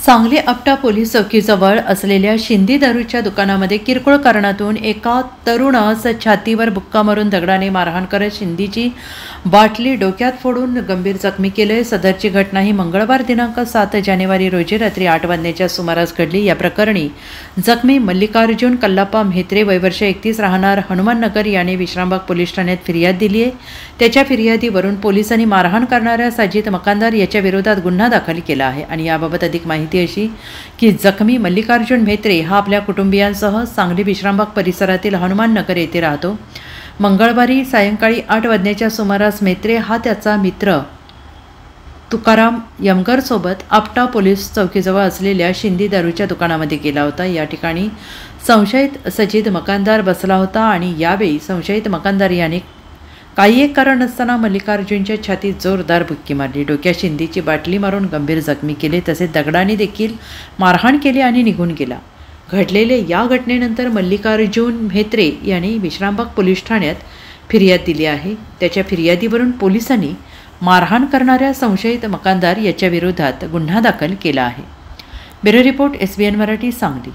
Sangli Apta police चौकीजवळ असलेल्या शिंदी दारूच्या दुकानामध्ये किरकोळ कारणातून एका तरुणास छातीवर बुक्का मारून दगडाने मारहाण करत शिंदीची बाटली डोक्यात फोडून गंभीर जखमी केले। सदरची घटना ही मंगळवार दिनांक 7 जानेवारी रोजी रात्री 8 वाजण्याच्या सुमारास घडली। या प्रकरणी जखमी मल्लिकार्जुन कल्लाप्पा म्हेत्रे वय वर्ष 31 राहणार हनुमाननगर याने विश्रामबाग पोलीस ठाण्यात फिर्याद दिली आहे। त्याच्या फिर्यादीवरून पोलिसांनी मारहाण करणाऱ्या साजिद मकानदार याच्या विरोधात गुन्हा दाखल केला आहे आणि याबाबत अधिक माहिती अशी की जखमी मल्लिकार्जुन म्हेत्रे हा आपल्या कुटुंबियांसह सांगली विश्रामबाग परिसरातील हनुमाननगर येथे राहतो। मंगळवारी सायंकाळी 8 वाजण्याच्या सुमारास म्हेत्रे हा त्याचा मित्र तुकाराम यमगर सोबत आपटा पोलीस चौकीजवळ असलेल्या शिंदी दारूच्या दुकानामध्ये गेला होता। या ठिकाणी संशयित सजिद मकानदार बसला होता आणि यावेळी संशयित मकानदार याने काही एक कारण नसताना मल्लिकार्जुनच्या छातीत जोरदार बुक्की मारली, डोक्यात शिंदीची बाटली मारून गंभीर जखमी केले, तसेच दगडाने देखील मारहाण केली आणि निघून गेला। घडलेल्या या घटनेनंतर मल्लिकार्जुन म्हेत्रे यांनी विश्रामबाग पोलीस ठाण्यात फिर्याद दिली आहे। त्याच्या फिर्यादीवरून पोलिसांनी मारहाण करणाऱ्या संशयित मकानदार याच्या विरोधात गुन्हा दाखल केला आहे। Bureau report SBN Marathi Sangli.